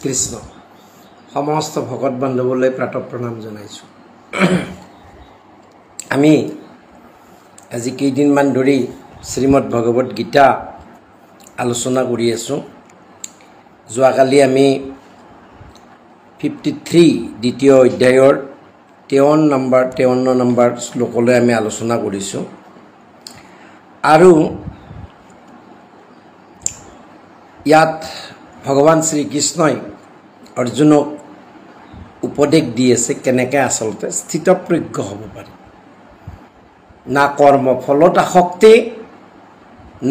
কৃষ্ণ সমস্ত ভকত বান্ধৱলৈ প্ৰাতঃ প্ৰণাম জনাইছোঁ। আমি আজি কেইদিনমান ধৰি শ্ৰীমদ্ ভগৱত গীতা আলোচনা কৰি আছোঁ। যোৱাকালি আমি 53 দ্বিতীয় অধ্যায়ৰ 53 নম্বৰ শ্লোকলৈ আমি আলোচনা কৰিছোঁ আৰু ইয়াত ভগৱান শ্ৰীকৃষ্ণই অৰ্জুনক উপদেশ দি আছে কেনেকৈ আচলতে স্থিতপ্ৰজ্ঞ হ'ব পাৰি। না কৰ্মফলত আসক্তি,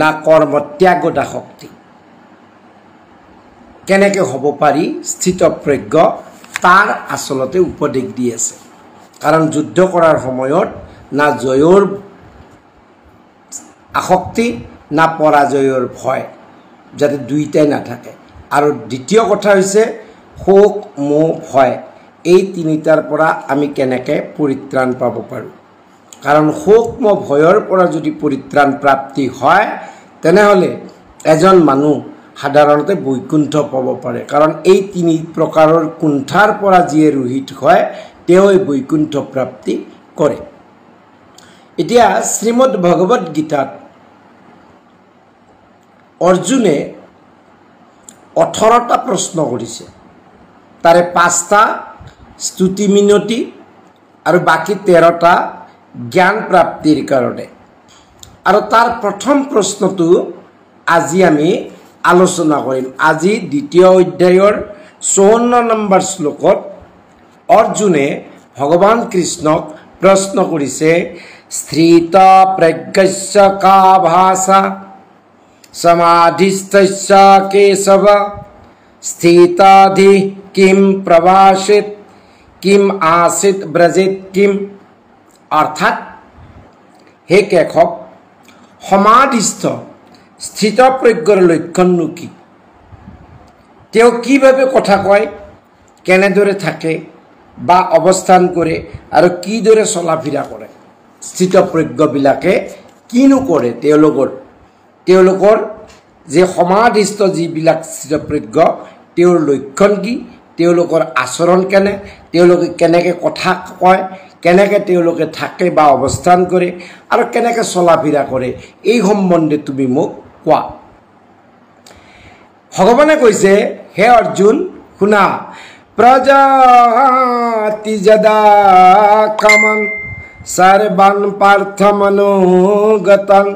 না কৰ্মত্যাগত আসক্তি, কেনেকৈ হ'ব পাৰি স্থিতপ্ৰজ্ঞ তাৰ আচলতে উপদেশ দি আছে। কাৰণ যুদ্ধ কৰাৰ সময়ত না জয়ৰ আসক্তি না পৰাজয়ৰ ভয়, যাতে দুইটাই নাথাকে। আৰু দ্বিতীয় কথা হৈছে শোক মোহ ভয়, এই তিনিটাৰ পৰা আমি কেনেকৈ পৰিত্ৰাণ পাব পাৰোঁ। কাৰণ শোক মোহ ভয়ৰ পৰা যদি পৰিত্ৰাণ প্ৰাপ্তি হয় তেনেহ'লে এজন মানুহ সাধাৰণতে বৈকুণ্ঠ পাব পাৰে। কাৰণ এই তিনি প্ৰকাৰৰ কুণ্ঠাৰ পৰা যিয়ে ৰহিত হয় তেওঁ বৈকুণ্ঠ প্ৰাপ্তি কৰে। এতিয়া শ্ৰীমদ্ ভগৱত গীতাত অৰ্জুনে 18টা প্ৰশ্ন কৰিছে, তাৰে 5টা স্তুতি মিনতি আৰু বাকী 13টা জ্ঞান প্ৰাপ্তিৰ কাৰণে। আৰু তাৰ প্ৰথম প্ৰশ্নটো আজি আমি আলোচনা কৰিম। আজি দ্বিতীয় অধ্যায়ৰ 54 নম্বৰ শ্লোকত অৰ্জুনে ভগৱান কৃষ্ণক প্ৰশ্ন কৰিছে, স্থিত প্ৰজ্ঞস্য কা ভাষা সমাধিস্থস্য কেশৱ স্থিতাধি কিম প্ৰভাষিত কিম আসিত ব্ৰজেত কিম। অৰ্থাৎ হে কেশৱ, সমাধিস্থ স্থিতপ্ৰজ্ঞৰ লক্ষণনো কি? তেওঁ কিভাৱে কথা কয়, কেনেদৰে থাকে বা অৱস্থান কৰে আৰু কিদৰে চলা ফিৰা কৰে? স্থিতপ্ৰজ্ঞবিলাকে কিনো কৰে? তেওঁলোকৰ যে সমাধিস্থ যিবিলাক স্থিতপ্ৰজ্ঞ তেওঁৰ লক্ষণ কি, তেওঁলোকৰ আচৰণ কেনে, তেওঁলোকে কেনেকৈ কথা কয়, কেনেকৈ তেওঁলোকে থাকে বা অৱস্থান কৰে আৰু কেনেকৈ চলা ফিৰা কৰে, এই সম্বন্ধে তুমি মোক কোৱা। ভগৱানে কৈছে, হে অৰ্জুন শুনা, প্ৰজাতি যদা কামন সৰ্বান পাৰ্থমনোগতন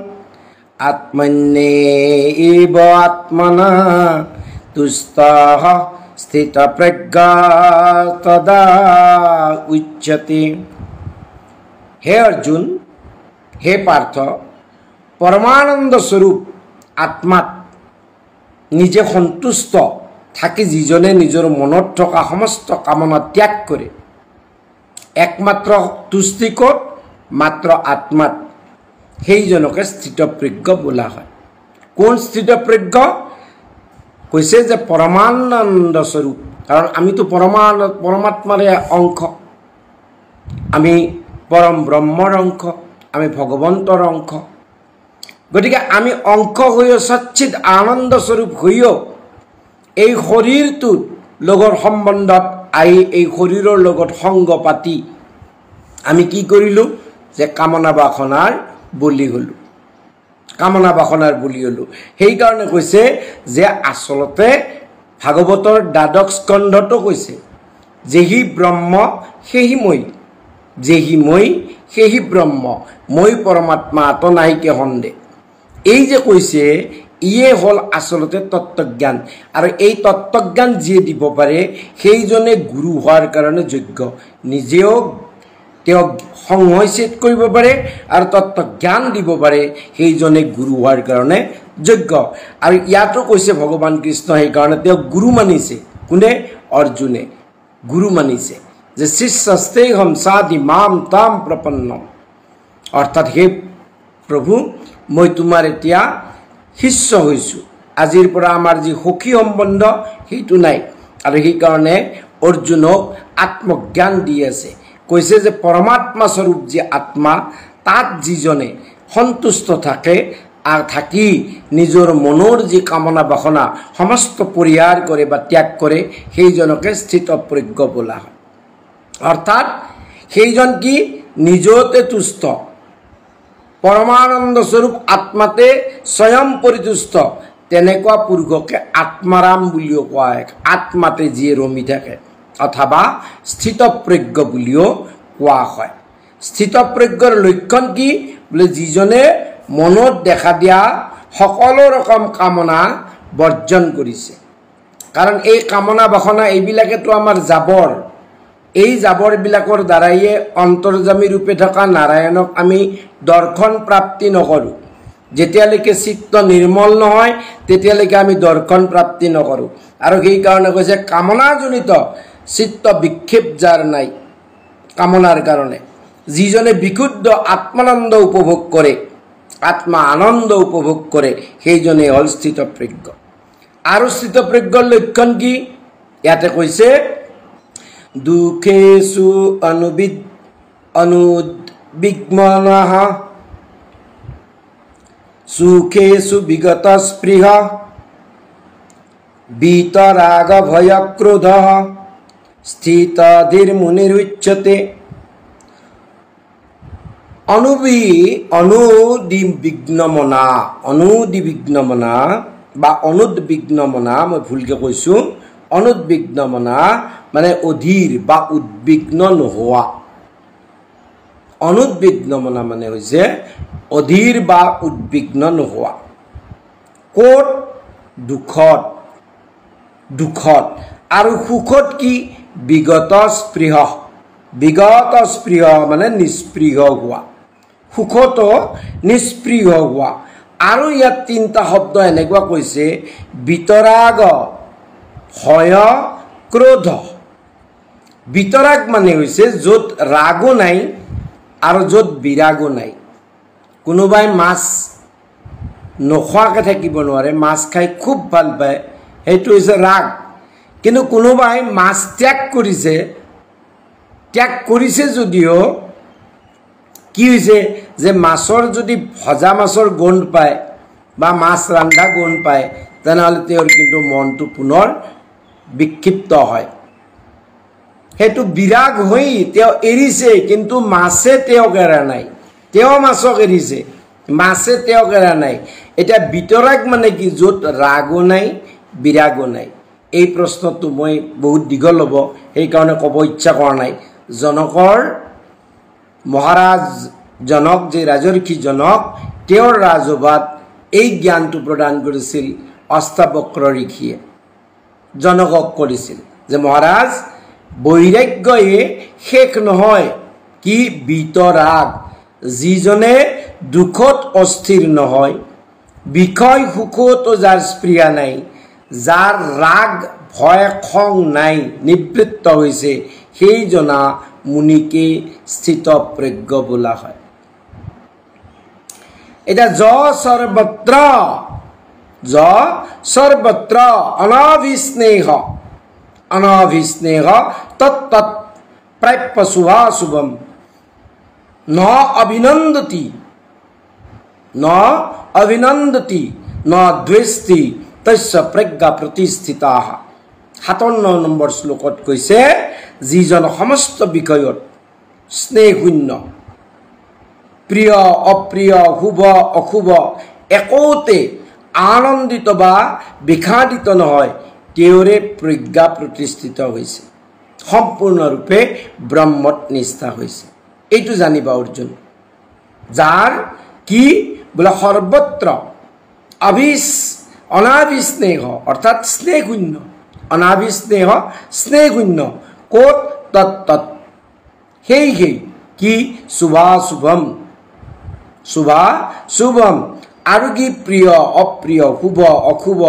আত্মন্যেব আত্মনা তুষ্টঃ স্থিতপ্ৰজ্ঞা তদা উচ্যতে। হে অৰ্জুন, হে পাৰ্থ, পৰমানন্দ স্বৰূপ আত্মাত নিজে সন্তুষ্ট থাকি যিজনে নিজৰ মনত থকা সমস্ত কামনা ত্যাগ কৰে, একমাত্ৰ তুষ্টি ক'ত? মাত্ৰ আত্মাত, সেইজনকে স্থিতপ্ৰজ্ঞ বোলা হয়। কোন স্থিতপ্ৰজ্ঞ? কৈছে যে পৰমানন্দ স্বৰূপ। কাৰণ আমিতো পৰমাত্মাৰে অংশ, আমি পৰম ব্ৰহ্মৰ অংশ, আমি ভগৱন্তৰ অংশ। গতিকে আমি অংশ হৈও সচ্চিত আনন্দ স্বৰূপ হৈও এই শৰীৰটোৰ লগত সম্বন্ধত আহি এই শৰীৰৰ লগত সংগ পাতি আমি কি কৰিলোঁ? যে কামনা বাসনাৰ বলি হ'লোঁ, কামনা বাসনাৰ বলি হ'লোঁ। সেইকাৰণে কৈছে যে আচলতে ভাগৱতৰ 12 স্কন্ধতো কৈছে, যেহি ব্ৰহ্ম সেহি মই, যেহি মই সেহি ব্ৰহ্ম, মই পৰমাত্মা আত নাহিকে সন্দেহ। এই যে কৈছে, ইয়ে হ'ল আচলতে তত্ত্বজ্ঞান। আৰু এই তত্ত্বজ্ঞান যিয়ে দিব পাৰে সেইজনে গুৰু হোৱাৰ কাৰণে যোগ্য। নিজেও তেওঁ সংহৈছেদ কৰিব পাৰে আৰু তত্ত্বজ্ঞান দিব পাৰে, সেইজনে গুৰু হোৱাৰ কাৰণে যোগ্য। আৰু ইয়াতো কৈছে ভগৱান কৃষ্ণ সেইকাৰণে তেওঁক গুৰু মানিছে। কোনে? অৰ্জুনে গুৰু মানিছে, যে শিষ্যস্তেহম সাধি মাম তাম প্ৰপন্নম। অৰ্থাৎ হে প্ৰভু, মই তোমাৰ এতিয়া শিষ্য হৈছোঁ। আজিৰ পৰা আমাৰ যি সখী সম্বন্ধ সেইটো নাই। আৰু সেইকাৰণে অৰ্জুনক আত্মজ্ঞান দি আছে। কৈছে যে পৰমাত্মা স্বৰূপ যি আত্মা, তাত যিজনে সন্তুষ্ট থাকে আর থাকি নিজের মনের যে কামনা বাসনা সমস্ত পরিহার করে বা ত্যাগ করে সেইজনকে স্থিতপ্রজ্ঞ বলা হয়। অর্থাৎ সেইজন কি নিজতে তুষ্ট, পরমানন্দ স্বরূপ আত্মাতে স্বয়ং পরিতুষ্ট, তেনেকুৱা পুৰুষকে আত্মাৰাম বুলিও কোৱা হয়। আত্মাতে যিয়ে ৰমি থাকে অথবা স্থিতপ্ৰজ্ঞ বুলিও কোৱা হয়। স্থিতপ্ৰজ্ঞৰ লক্ষণ কি বোলে যিজনে মনত দেখা দিয়া সকলো ৰকম কামনা বৰ্জন কৰিছে। কাৰণ এই কামনা বাসনা এইবিলাকেতো আমাৰ জাবৰ, এই জাবৰবিলাকৰ দ্বাৰাইয়ে অন্তৰ্যামী ৰূপে থকা নাৰায়ণক আমি দৰ্শন প্ৰাপ্তি নকৰোঁ। যেতিয়ালৈকে চিত্ত নিৰ্মল নহয় তেতিয়ালৈকে আমি দৰ্শন প্ৰাপ্তি নকৰোঁ। আৰু সেইকাৰণে কৈছে কামনাজনিত চিত্ত বিক্ষেপ যাৰ নাই কামনাৰ কাৰণে, যিজনে বিশুদ্ধ আত্মানন্দ উপভোগ কৰে, আত্মা আনন্দ উপভোগ কৰে, সেইজনে হ'ল স্থিতপ্ৰজ্ঞ। আৰু স্থিতপ্ৰজ্ঞৰ লক্ষণ কি ইয়াতে কৈছে, দুখেষু অনুদ্বিগ্নঃ সুখেষু বিগত স্পৃহ বিতরাগ ভয় ক্রোধ স্থিতধীর্মুনিরুচ্যতে। অনুদ্বিগ্নমনা বা অনুদ্বিগ্নমনা, মই ভুলকে কৈছোঁ, অনুদ্বিগ্নমনা মানে অধীৰ বা উদ্বিগ্ন নোহোৱা। অনুদ্বিগ্নমনা মানে হৈছে অধীৰ বা উদ্বিগ্ন নোহোৱা। ক'ত? দুখত, দুখত। আৰু সুখত কি? বিগত স্পৃহ, বিগত স্পৃহ মানে নিস্পৃহ হোৱা, সুখতো নিস্পৃহ হোৱা। আৰু ইয়াত তিনিটা শব্দ এনেকুৱা কৈছে, বিতৰাগ, ভয়, ক্ৰোধ। বিতৰাগ মানে হৈছে য'ত ৰাগো নাই আৰু য'ত বিৰাগো নাই। কোনোবাই মাছ নোখোৱাকৈ থাকিব নোৱাৰে, মাছ খাই খুব ভাল পায়, সেইটো হৈছে ৰাগ। কিন্তু কোনোবাই মাছ ত্যাগ কৰিছে যদিও কি হৈছে যে মাছৰ যদি ভজা মাছৰ গোন্ধ পায় বা মাছ ৰান্ধা গোন্ধ পায় তেনেহ'লে তেওঁৰ কিন্তু মনটো পুনৰ বিক্ষিপ্ত হয়। সেইটো বিৰাগ হৈ তেওঁ এৰিছে, কিন্তু মাছে তেওঁক এৰা নাই, তেওঁ মাছক এৰিছে, মাছে তেওঁক এৰা নাই। এতিয়া বিতৰাগ মানে কি? য'ত ৰাগো নাই বিৰাগো নাই। এই প্ৰশ্নটো মই বহুত দীঘল হ'ব, সেইকাৰণে ক'ব ইচ্ছা কৰা নাই। জনকৰ মহাৰাজ জনক, যে ৰাজৰ্ষি জনক, তেওঁৰ ৰাজসভাত এই জ্ঞানটো প্ৰদান কৰিছিল অষ্টাবক্ৰ ঋষিয়ে, জনকক কৰিছিল যে মহাৰাজ বৈৰাগ্যয়ে শেষ নহয়, কি? বিতৰাগ। যিজনে দুখত অস্থিৰ নহয়, বিষয় সুখতো যাৰ স্পৃহা নাই, যাৰ ৰাগ ভয় খং নাই, নিবৃত্ত হৈছে, সেইজনা মুনিকে স্থিতপ্ৰজ্ঞ বোলা হয়। এটা সৰ্বত্ৰ অনাভিস্নেহ, অনাভিস্নেহ তৎ প্ৰাপ্য শুভাশুভম ন অভিনন্দতি ন দ্বেষ্টি তস্য প্ৰজ্ঞা প্ৰতিষ্ঠিতা। 57 নম্বৰ শ্লোকত কৈছে, যিজন সমস্ত বিষয়ত স্নেহশূন্য, প্ৰিয় অপ্ৰিয়, শুভ অশুভ একোতে আনন্দিত বা বিষাদিত নহয়, তেওঁৰে প্ৰজ্ঞা প্ৰতিষ্ঠিত হৈছে, সম্পূৰ্ণৰূপে ব্ৰহ্মত নিষ্ঠা হৈছে। এইটো জানিবা অৰ্জুন, যাৰ কি বোলে সৰ্বত্ৰ অনাভিস্নেহ অৰ্থাৎ স্নেহশূন্য, অনাভিস্নেহ স্নেহশূন্য, ক'ত? তৎ সেই কি? শুভাশুভম, শুভাশুভম। আৰু কি? প্ৰিয় অপ্ৰিয়, শুভ অশুভ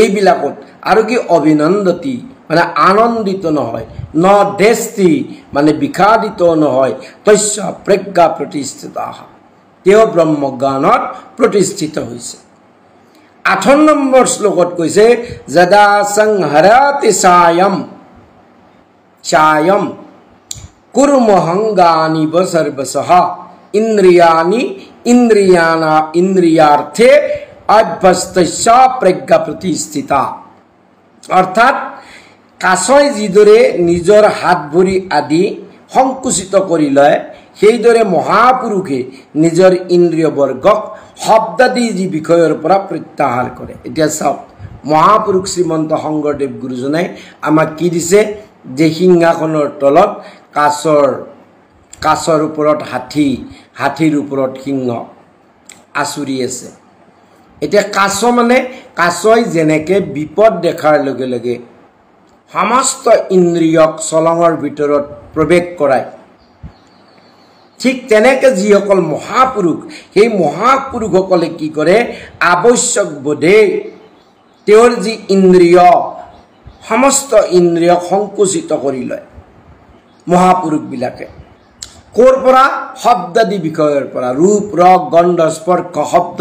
এইবিলাকত। আৰু কি? অভিনন্দতি মানে আনন্দিত নহয়, ন দেষ্টি মানে বিষাদিত নহয়, তস্য প্ৰজ্ঞা প্ৰতিষ্ঠিতা, তেওঁ ব্ৰহ্মজ্ঞানত প্ৰতিষ্ঠিত হৈছে। 8 নম্বৰ শ্লোকত কৈছে, যদা সংহৰতি চায়ম কুৰ্মহংগানি সৰ্বশঃ ইন্দ্ৰিয়ানি ইন্দ্ৰিয়াৰ্থে অভ্যস্তস্য প্ৰজ্ঞা প্ৰতিষ্ঠিতা। অৰ্থাৎ কাছই যিদৰে নিজৰ হাত ভৰি আদি সংকুচিত কৰি লয়, সেইদৰে মহাপুৰুষে নিজৰ ইন্দ্ৰিয় বৰ্গক শব্দাদি যি বিষয়ৰ পৰা প্ৰত্যাহাৰ কৰে। এতিয়া চাওক, মহাপুৰুষ শ্ৰীমন্ত শংকৰদেৱ গুৰুজনাই আমাক কি দিছে যে সিংহাসনৰ তলত কাছৰ ওপৰত হাতী, হাতীৰ ওপৰত সিংহ আচুৰি আছে। এতিয়া কাছ মানে কাছই যেনেকে বিপদ দেখাৰ লগে লগে সমস্ত ইন্দ্ৰিয়ক চলঙৰ ভিতৰত প্ৰৱেশ কৰায়, ঠিক তেনেকে যিসকল মহাপুৰুষ, সেই মহাপুৰুষসকলে কি কৰে, আৱশ্যক বোধে তেওঁৰ যি ইন্দ্ৰিয়, সমস্ত ইন্দ্ৰিয়ক সংকুচিত কৰি লয়। মহাপুৰুষবিলাকে ক'ৰ পৰা? শব্দাদি বিষয়ৰ পৰা, ৰূপ ৰস গন্ধ স্পৰ্শ শব্দ,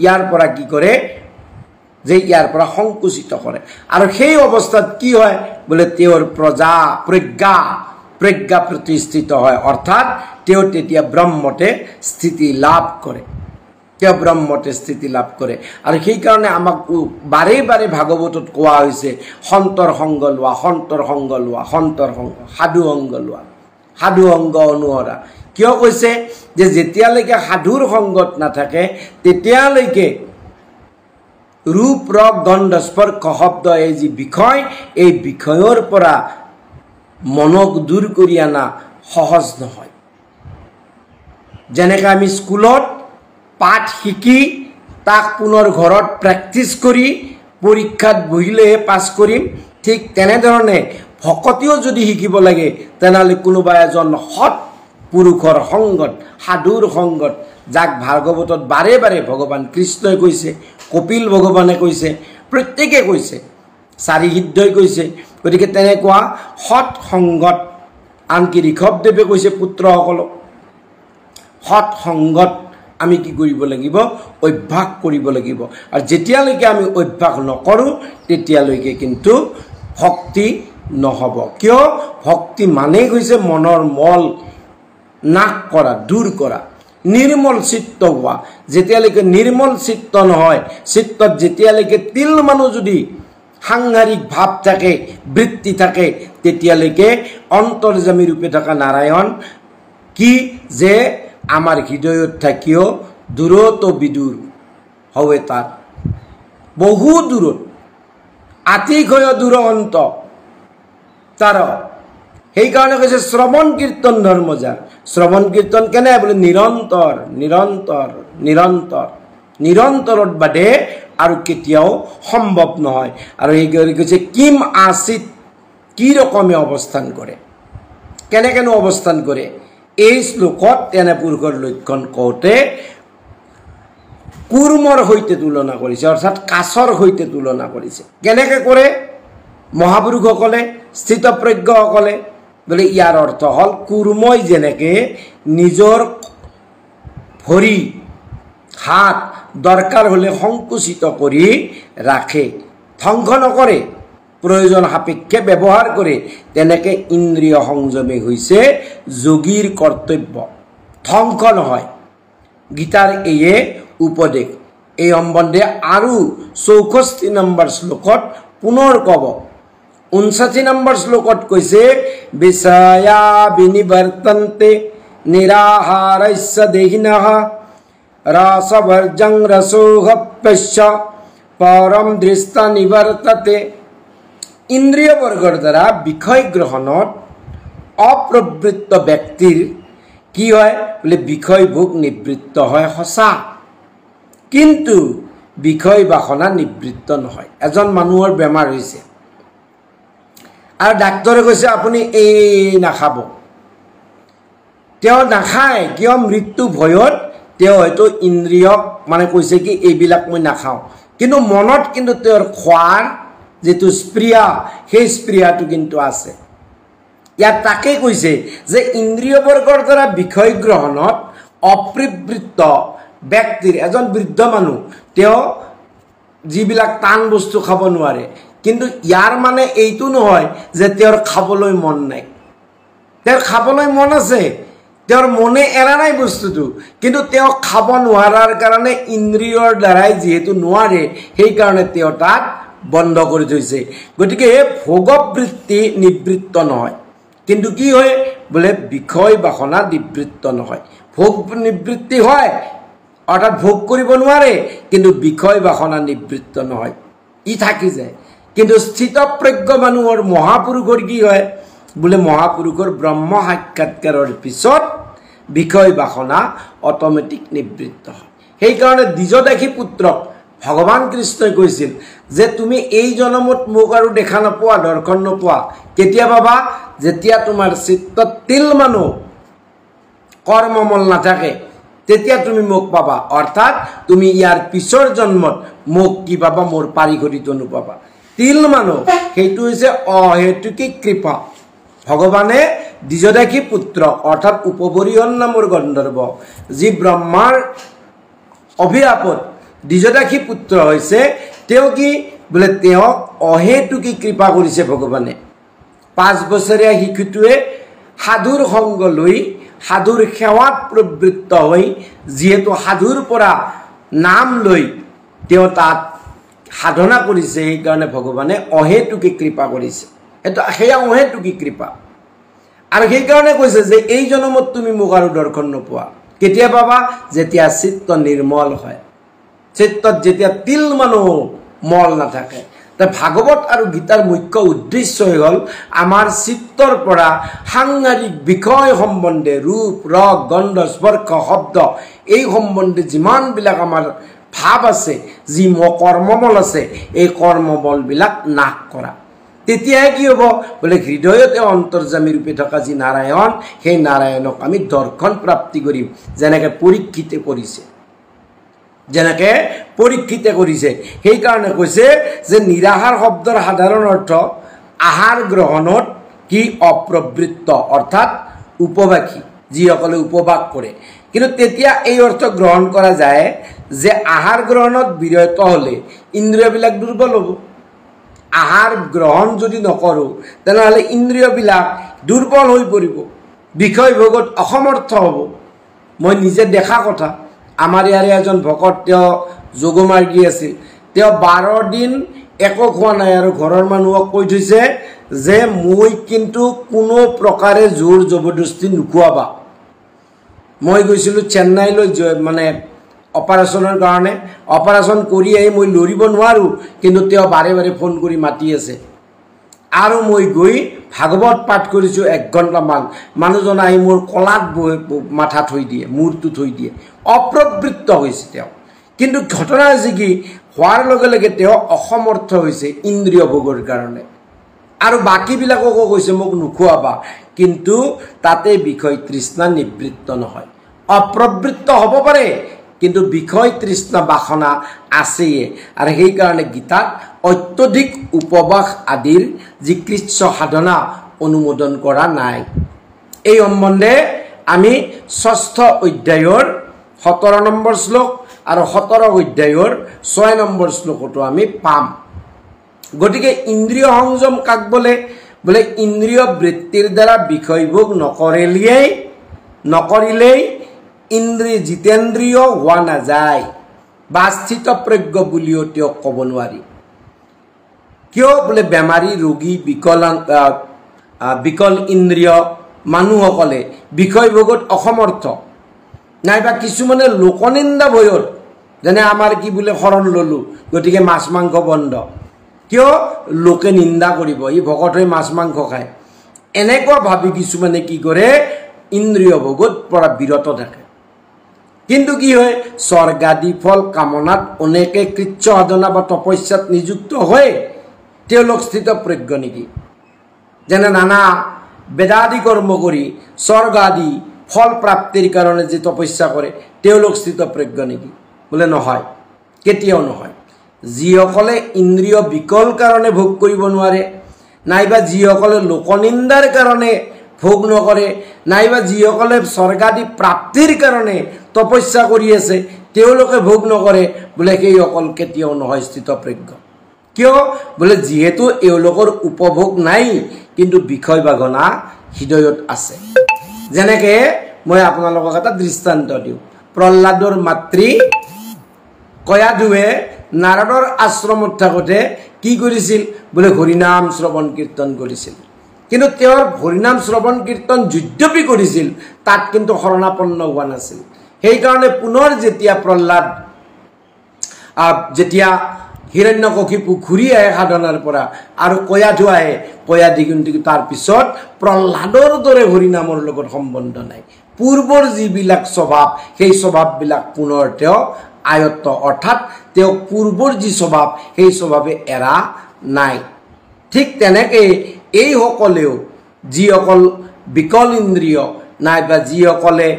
ইয়াৰ পৰা কি কৰে যে ইয়াৰ পৰা সংকুচিত কৰে। আৰু সেই অৱস্থাত কি হয় বোলে, তেওঁৰ প্ৰজ্ঞা প্ৰতিষ্ঠিত হয়। অৰ্থাৎ তেওঁ তেতিয়া ব্ৰহ্মতে স্থিতি লাভ কৰে, তেওঁ ব্ৰহ্মতে স্থিতি লাভ কৰে। আৰু সেইকাৰণে আমাক বাৰে বাৰে ভাগৱতত কোৱা হৈছে, সন্তৰ সংগ লোৱা, সন্তৰ সংগ লোৱা, সন্তৰ সংগ, সাধু সংগ লোৱা, সাধু সংগ অনুসৰা। কিয় কৈছে যে যেতিয়ালৈকে সাধুৰ সংগত নাথাকে তেতিয়ালৈকে ৰূপ ৰস গন্ধ স্পৰ্শ শব্দ এই যি বিষয়, এই বিষয়ৰ পৰা মনক দূৰ কৰি অনা সহজ নহয়। যেনেকৈ আমি স্কুলত পাঠ শিকি তাক পুনৰ ঘৰত প্ৰেক্টিছ কৰি পৰীক্ষাত বহিলেহে পাছ কৰিম, ঠিক তেনেধৰণে ভকতিও যদি শিকিব লাগে তেনেহ'লে কোনোবা এজন সৎ পুৰুষৰ সংগত, সাধুৰ সংগত, যাক ভাগৱতত বাৰে বাৰে ভগৱান কৃষ্ণই কৈছে, কপিল ভগৱানে কৈছে, প্ৰত্যেকে কৈছে, চাৰি সিদ্ধই কৈছে। গতিকে তেনেকুৱা সৎ সংগত, আনকি ঋষভদেৱে কৈছে পুত্ৰসকলক, সৎ সংগত আমি কি কৰিব লাগিব? অভ্যাস কৰিব লাগিব। আৰু যেতিয়ালৈকে আমি অভ্যাস নকৰোঁ তেতিয়ালৈকে কিন্তু ভক্তি নহ'ব। কিয়? ভক্তি মানেই হৈছে মনৰ মল নাশ কৰা, দূৰ কৰা, নিৰ্মল চিত্ত হোৱা। যেতিয়ালৈকে নিৰ্মল চিত্ত নহয়, চিত্তত যেতিয়ালৈকে তিল মানুহ যদি সাংসাৰিক ভাৱ থাকে, বৃত্তি থাকে, তেতিয়ালৈকে অন্তৰ্যামী ৰূপে থকা নাৰায়ণ কি যে আমাৰ হৃদয়ত থাকিও দূৰত বিদূৰ হয়, তাত বহু দূৰত, আতিশয় দূৰন্ত তাৰ। সেইকাৰণে কৈছে শ্ৰৱণ কীৰ্তন ধৰ্ম যাৰ। শ্ৰৱণ কীৰ্তন কেনে বোলে? নিৰন্তৰ নিৰন্তৰ নিৰন্তৰ, নিৰন্তৰত বাদে আৰু কেতিয়াও সম্ভৱ নহয়। আৰু এই কৈছে কিম আচিত, কি ৰকমে অৱস্থান কৰে, কেনেকেনো অৱস্থান কৰে। এই শ্লোকত তেনে পুৰুষৰ লক্ষণ কওঁতে কুৰ্মৰ সৈতে তুলনা কৰিছে, অৰ্থাৎ কাছৰ সৈতে তুলনা কৰিছে। কেনেকে কৰে মহাপুৰুষসকলে, স্থিতপ্ৰজ্ঞসকলে? বোলে ইয়াৰ অৰ্থ হ'ল কুৰ্মই যেনেকে নিজৰ ভৰি হাত দৰকাৰ হ'লে সংকুচিত কৰি ৰাখে, ধ্বংস নকৰে, প্ৰয়োজন সাপেক্ষে ব্যৱহাৰ কৰে, তেনেকে ইন্দ্ৰিয় সংযমে হৈছে যোগীৰ কৰ্তব্য, ধ্বংস নহয়। গীতাৰ এয়ে উপদেশ। এই সম্বন্ধে আৰু 64 নম্বৰ শ্লোকত পুনৰ ক'ব। 59 নম্বৰ শ্লোকত কৈছে বিষয়া বিনিবৰ্তন্তে নিৰাহাৰস্য দেহিনঃ ৰসবৰ্জং ৰসোহপ্যস্য পৰম দৃষ্ট নিবৰ্ততে। ইন্দ্ৰিয় বৰ্গৰ দ্বাৰা বিষয় গ্ৰহণত অপ্ৰবৃত্ত ব্যক্তিৰ কি হয় বোলে? বিষয় ভোগ নিবৃত্ত হয়, সঁচা, কিন্তু বিষয় বাসনা নিবৃত্ত নহয়। এজন মানুহৰ বেমাৰ হৈছে আৰু ডাক্তৰে কৈছে আপুনি এই নাখাব, তেওঁ নাখায়। কিয়? মৃত্যু ভয়ত তেওঁ হয়তো ইন্দ্ৰিয়ক মানে কৈছে কি এইবিলাক মই নাখাওঁ, কিন্তু মনত কিন্তু তেওঁৰ খোৱাৰ যিটো স্প্ৰিয়া, সেই স্প্ৰিয়াটো কিন্তু আছে। ইয়াত তাকে কৈছে যে ইন্দ্ৰিয় বৰ্গৰ দ্বাৰা বিষয় গ্ৰহণত অপ্ৰবৃত্ত ব্যক্তিৰ, এজন বৃদ্ধ মানুহ, তেওঁ যিবিলাক টান বস্তু খাব নোৱাৰে, কিন্তু ইয়াৰ মানে এইটো নহয় যে তেওঁৰ খাবলৈ মন নাই, তেওঁৰ খাবলৈ মন আছে, তেওঁৰ মনে এৰা নাই বস্তুটো, কিন্তু তেওঁ খাব নোৱাৰাৰ কাৰণে ইন্দ্ৰিয়ৰ দ্বাৰাই যিহেতু নোৱাৰে সেইকাৰণে তেওঁ তাত বন্ধ কৰি থৈছে। গতিকে ভোগবৃত্তি নিবৃত্ত নহয়, কিন্তু কি হয় বোলে বিষয় বাসনা নিবৃত্ত নহয়। ভোগ নিবৃত্তি হয় অৰ্থাৎ ভোগ কৰিব নোৱাৰে, কিন্তু বিষয় বাসনা নিবৃত্ত নহয়, ই থাকি যায়। কিন্তু স্থিতপ্ৰজ্ঞ মানুহৰ মহাপুৰুষৰ কি হয় বোলে মহাপুৰুষৰ ব্ৰহ্ম সাক্ষাৎকাৰৰ পিছত বিষয় বাসনা অট'মেটিক নিবৃত্ত হয়। সেইকাৰণে দ্বিজদাসী পুত্ৰক ভগৱান কৃষ্ণই কৈছিল যে তুমি এই জনমত মোক আৰু দেখা নোপোৱা, দৰ্শন নোপোৱা, কেতিয়া পাবা? যেতিয়া তোমাৰ চিত্তত তিল মানুহ কৰ্মমল নাথাকে তেতিয়া তুমি মোক পাবা। অৰ্থাৎ তুমি ইয়াৰ পিছৰ জন্মত মোক কি পাবা? মোৰ পাৰিঘৰিত নোপাবা। তিল মানুহ সেইটো হৈছে অহেতুকিক কৃপা। ভগৱানে দ্বিজদাসী পুত্ৰ অৰ্থাৎ উপবৰিহন নামৰ গন্ধৰ্ব যি ব্ৰহ্মাৰ অভিশাপত দ্বিজদাসী পুত্ৰ হৈছে, তেওঁ কি বোলে তেওঁক অহেতুকি কৃপা কৰিছে ভগৱানে। 5 বছৰীয়া শিশুটোৱে সাধুৰ সংগ লৈ সাধুৰ সেৱাত প্ৰবৃত্ত হৈ যিহেতু সাধুৰ পৰা নাম লৈ তেওঁ তাত সাধনা কৰিছে, সেইকাৰণে ভগৱানে অহেতুকি কৃপা কৰিছে। এটা সেয়া অহেতুকি কৃপা। আৰু সেইকাৰণে কৈছে যে এই জনমত তুমি মোক আৰু দৰ্শন নোপোৱা, কেতিয়া পাবা? যেতিয়া চিত্ত নিৰ্মল হয়, চিত্তত যেতিয়া তিল মানুহ মল নাথাকে। ভাগৱত আৰু গীতাৰ মুখ্য উদ্দেশ্য হৈ গ'ল আমাৰ চিত্তৰ পৰা সাংসাৰিক বিষয় সম্বন্ধে ৰূপ ৰস গন্ধ স্পৰ্শ শব্দ এই সম্বন্ধে যিমানবিলাক আমাৰ ভাৱ আছে, যি কৰ্মবল আছে, এই কৰ্মবলবিলাক নাশ কৰা। তেতিয়াহে কি হ'ব বোলে হৃদয়তে অন্তৰ্যামী ৰূপে থকা যি নাৰায়ণ, সেই নাৰায়ণক আমি দৰ্শন প্ৰাপ্তি কৰিম। যেনেকৈ পৰীক্ষিতে কৰিছে সেইকাৰণে কৈছে যে নিৰাহাৰ শব্দৰ সাধাৰণ অৰ্থ আহাৰ গ্ৰহণত কি অপ্ৰবৃত্ত অৰ্থাৎ উপবাসী, যিসকলে উপবাস কৰে। কিন্তু তেতিয়া এই অৰ্থ গ্ৰহণ কৰা যায় যে আহাৰ গ্ৰহণত বিৰত হ'লে ইন্দ্ৰিয়বিলাক দুৰ্বল হ'ব। আহাৰ গ্ৰহণ যদি নকৰোঁ তেনেহ'লে ইন্দ্ৰিয়বিলাক দুৰ্বল হৈ পৰিব, বিষয় ভোগত অসমৰ্থ হ'ব। মই নিজে দেখা কথা, আমাৰ ইয়াৰে এজন ভকত, তেওঁ যোগমাৰ্গী আছিল। তেওঁ 12 দিন একো খোৱা নাই আৰু ঘৰৰ মানুহক কৈ থৈছে যে মই কিন্তু কোনো প্ৰকাৰে জোৰ জবৰদস্তি নোখোৱাবা। মই গৈছিলোঁ চেন্নাইলৈ মানে অপাৰেশ্যনৰ কাৰণে, অপাৰেশ্যন কৰি আহি মই লৰিব নোৱাৰোঁ, কিন্তু তেওঁ বাৰে বাৰে ফোন কৰি মাতি আছে। আৰু মই গৈ ভাগৱত পাঠ কৰিছোঁ 1 ঘণ্টামান। মানুহজন আহি মোৰ কলাত মাথা থৈ দিয়ে, মূৰটো থৈ দিয়ে। অপ্ৰবৃত্ত হৈছে তেওঁ। কিন্তু ঘটনা হৈছে কি, হোৱাৰ লগে লগে তেওঁ অসমৰ্থ হৈছে ইন্দ্ৰিয় ভোগৰ কাৰণে। আৰু বাকীবিলাককো কৈছে মোক নোখোৱাবা, কিন্তু তাতে বিষয় তৃষ্ণা নিবৃত্ত নহয়। অপ্ৰবৃত্ত হ'ব পাৰে, কিন্তু বিষয় তৃষ্ণা বাসনা আছেই। আৰু সেইকাৰণে গীতাত অত্যধিক উপবাস আদিৰ যি কৃচ্ছ সাধনা অনুমোদন কৰা নাই। এই সম্বন্ধে আমি 6ষ্ঠ অধ্যায়ৰ 17 নম্বৰ শ্লোক আৰু 17 অধ্যায়ৰ 6 নম্বৰ শ্লোকতো আমি পাম। গতিকে ইন্দ্ৰিয় সংযম কাক বোলে? বোলে ইন্দ্ৰিয় বৃত্তিৰ দ্বাৰা বিষয়ভোগ নকৰিলেই জিতেন্দ্ৰিয় হোৱা নাযায় বা স্থিতপ্ৰজ্ঞ বুলিও তেওঁক ক'ব নোৱাৰি। কিয় বোলে বেমাৰী ৰোগী বিকল ইন্দ্ৰিয় মানুহসকলে বিষয়ভোগত অসমৰ্থ, নাইবা কিছুমানে লোকনিন্দা ভয়ত, যেনে আমাৰ কি বোলে শৰণ ল'লোঁ গতিকে মাছ মাংস বন্ধ, কিয়? লোকে নিন্দা কৰিব, ই ভকত হৈ মাছ মাংস খায়। এনেকুৱা ভাবি কিছুমানে কি কৰে? ইন্দ্ৰিয় ভোগত পৰা বিৰত থাকে। কিন্তু কি হয়? স্বৰ্গাদি ফল কামনাত অনেকে কৃচ্ছ সাধনা বা তপস্যাত নিযুক্ত হয়, তেওঁলোক স্থিতপ্ৰজ্ঞ নেকি? যেনে নানা বেদাদি কৰ্ম কৰি স্বৰ্গ আদি ফল প্ৰাপ্তিৰ কাৰণে যে তপস্যা কৰে, তেওঁলোক স্থিতপ্ৰজ্ঞ নেকি? বোলে নহয়, কেতিয়াও নহয়। যিসকলে ইন্দ্ৰিয় বিকল কাৰণে ভোগ কৰিব নোৱাৰে, নাইবা যিসকলে লোকনিন্দাৰ কাৰণে ভোগ নকৰে, নাইবা যিসকলে স্বৰ্গাদি প্ৰাপ্তিৰ কাৰণে তপস্যা কৰি আছে, তেওঁলোকে ভোগ নকৰে, বোলে সেইসকল কেতিয়াও নহয় স্থিতপ্ৰজ্ঞ। কিয়? বোলে যিহেতু এওঁলোকৰ উপভোগ নাই, কিন্তু বিষয় বাগনা হৃদয়ত আছে। যেনেকৈ মই আপোনালোকক এটা দৃষ্টান্ত দিওঁ প্ৰহ্লাদৰ মাতৃ কয়াধুৱে নাৰদৰ আশ্ৰমত থাকোঁতে কি কৰিছিল বোলে হৰিনাম শ্ৰৱণ কীৰ্তন কৰিছিল কিন্তু তেওঁৰ হৰিনাম শ্ৰৱণ কীৰ্তন যদ্যপি কৰিছিল তাত কিন্তু শৰণাপন্ন হোৱা নাছিল সেইকাৰণে পুনৰ যেতিয়া প্ৰহ্লাদ যেতিয়া হিৰণ্যকশিপু ঘূৰি আহে সাধনাৰ পৰা আৰু কয়াধু আহে কয়াধি কিন্তু তাৰ পিছত প্ৰহ্লাদৰ দৰে হৰিনামৰ লগত সম্বন্ধ নাই পূৰ্বৰ যিবিলাক স্বভাৱ সেই স্বভাৱবিলাক পুনৰ তেওঁ আয়ত্ত অৰ্থাৎ তেওঁ পূৰ্বৰ যি স্বভাৱ সেই স্বভাৱে এৰা নাই ঠিক তেনেকৈ এইসকলেও যিসকল বিকল ইন্দ্ৰিয় নাইবা যিসকলে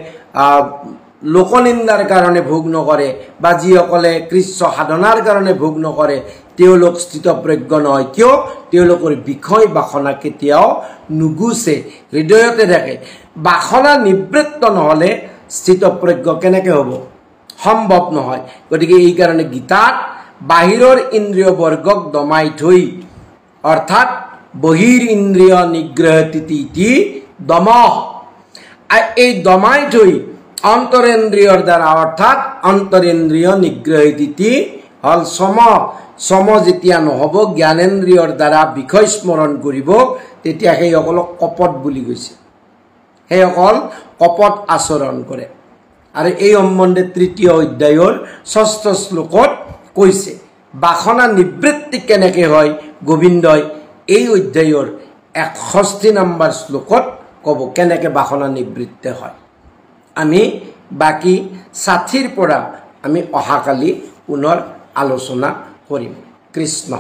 লোকনিন্দাৰ কাৰণে ভোগ নকৰে বা যিসকলে কৃষ্ণ সাধনাৰ কাৰণে ভোগ নকৰে তেওঁলোক স্থিতপ্ৰজ্ঞ নহয় কিয় তেওঁলোকৰ বিষয় বাসনা কেতিয়াও নুগুচে হৃদয়তে থাকে বাসনা নিবৃত্ত নহ'লে স্থিতপ্ৰজ্ঞ কেনেকৈ হ'ব সম্ভৱ নহয় গতিকে এই কাৰণে গীতাত বাহিৰৰ ইন্দ্ৰিয় বৰ্গক দমাই থৈ অৰ্থাৎ বহিৰ ইন্দ্ৰিয় নিগ্ৰহ তিতি দমহ এই দমাই থৈ অন্তৰেন্দ্ৰিয়ৰ দ্বাৰা অৰ্থাৎ অন্তৰেন্দ্ৰিয় নিগ্ৰহ তিতি হল সম যেতিয়া নহ'ব জ্ঞানেন্দ্ৰিয়ৰ দ্বাৰা বিষয় স্মৰণ কৰিব তেতিয়া সেইসকলক কপট বুলি কৈছে সেইসকল কপট আচৰণ কৰে আৰু এই সম্বন্ধে তৃতীয় অধ্যায়ৰ ৬ষ্ঠ শ্লোকত কৈছে বাসনা নিবৃত্তি কেনেকৈ হয় গোবিন্দই এই অধ্যায়ৰ ৬১ নম্বৰ শ্লোকত ক'ব কেনেকৈ বাসনা নিবৃত্তি হয় আমি বাকী ৬০ৰ পৰা আমি অহাকালি পুনৰ আলোচনা কৰিম কৃষ্ণ